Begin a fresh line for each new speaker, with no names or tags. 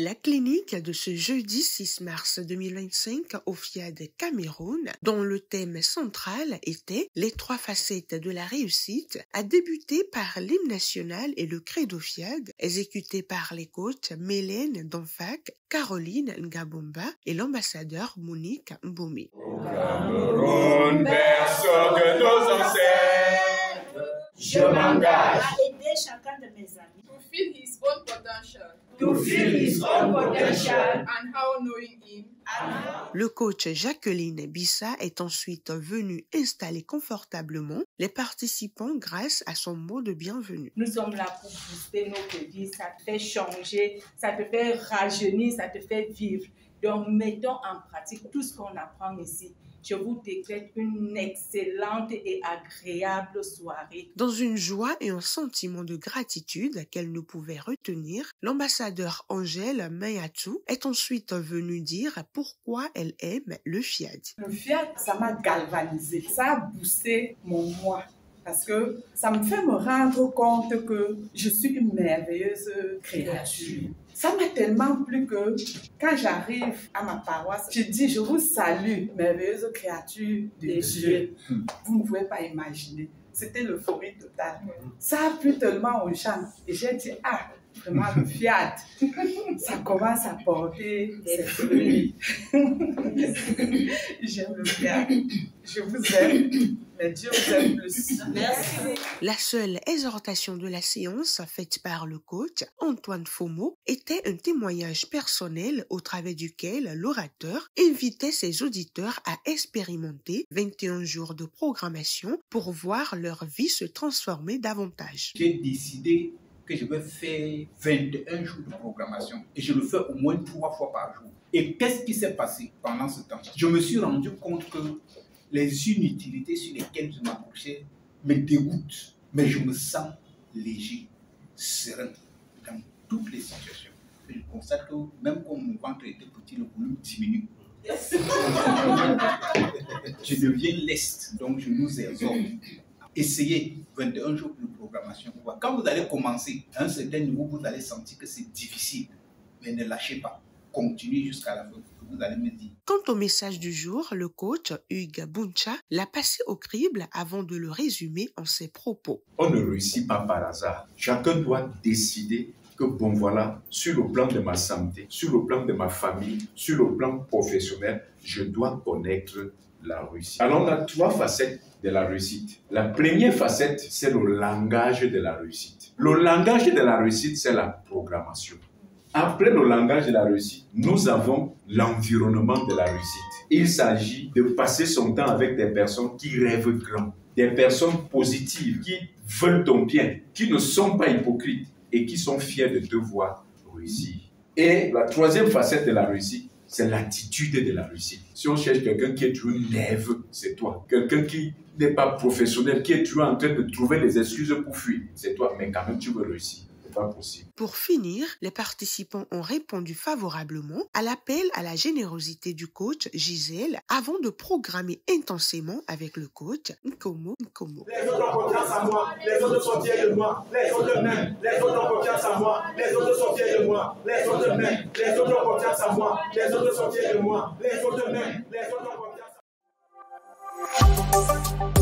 La clinique de ce jeudi 6 mars 2025 au FIAD Cameroun, dont le thème central était les 3 facettes de la réussite, a débuté par l'hymne national et le credo FIAD, exécuté par les coachs Mélène Donfac, Caroline Ngabomba et l'ambassadeur Monique Mbomé.
Au Cameroun, berceau de nos ancêtres, je m'engage
à aider chacun de mes amis
to feel his own potential
and
how knowing him.
Le coach Jacqueline Bissa est ensuite venu installer confortablement les participants grâce à son mot de bienvenue.
Nous sommes là pour booster nos vies, ça te fait changer, ça te fait rajeunir, ça te fait vivre. Donc mettons en pratique tout ce qu'on apprend ici. Je vous décrète une excellente et agréable soirée.
Dans une joie et un sentiment de gratitude qu'elle ne pouvait retenir, l'ambassadeur Angèle Mayatou est ensuite venue dire pourquoi elle aime le FIAD.
Le FIAD, ça m'a galvanisé, ça a boosté mon moi. Parce que ça me fait me rendre compte que je suis une merveilleuse créature. Ça m'a tellement plu que quand j'arrive à ma paroisse, je dis, je vous salue, merveilleuse créature de Dieu. Vous ne pouvez pas imaginer. C'était l'euphorie totale. Ça a plu tellement aux gens. Et j'ai dit, ah, vraiment le FIAD, ça commence à porter ses fruits. J'aime le FIAD. Je vous aime. Mais Dieu vous aime plus. Merci.
La seule exhortation de la séance faite par le coach Antoine Fomo était un témoignage personnel au travers duquel l'orateur invitait ses auditeurs à expérimenter 21 jours de programmation pour voir leur vie se transformer davantage.
J'ai décidé que je vais faire 21 jours de programmation et je le fais au moins 3 fois par jour. Et qu'est-ce qui s'est passé pendant ce temps? Je me suis rendu compte que les inutilités sur lesquelles je m'accrochais me dégoûtent, mais je me sens léger, serein dans toutes les situations. Et je constate que même quand mon ventre était petit, le volume diminue. Je deviens leste, donc je nous exhorte. Essayez 21 jours de programmation. Quand vous allez commencer à un certain niveau, vous allez sentir que c'est difficile, mais ne lâchez pas. Continuez jusqu'à la fin. Vous allez me dire.
Quant au message du jour, le coach Hugues Buncha l'a passé au crible avant de le résumer en ses propos.
On ne réussit pas par hasard. Chacun doit décider que bon voilà, sur le plan de ma santé, sur le plan de ma famille, sur le plan professionnel, je dois connaître la réussite. Alors on a 3 facettes de la réussite. La première facette, c'est le langage de la réussite. Le langage de la réussite, c'est la programmation. Après le langage de la réussite, nous avons l'environnement de la réussite. Il s'agit de passer son temps avec des personnes qui rêvent grand, des personnes positives, qui veulent ton bien, qui ne sont pas hypocrites et qui sont fiers de te voir réussir. Et la 3e facette de la réussite, c'est l'attitude de la réussite. Si on cherche quelqu'un qui est toujours nerveux, c'est toi. Quelqu'un qui n'est pas professionnel, qui est toujours en train de trouver des excuses pour fuir, c'est toi. Mais quand même, tu veux réussir. Pas possible.
Pour finir, les participants ont répondu favorablement à l'appel à la générosité du coach Gisèle avant de programmer intensément avec le coach Nkomo Nkomo.
Les autres ont confiance en moi, les autres sont fiers de moi, les autres m'aiment, les autres ont confiance en moi, les autres sont fiers de moi, les autres m'aiment, les autres ont confiance en moi, les autres sont fiers de moi, les autres m'aiment, les autres ont confiance en moi.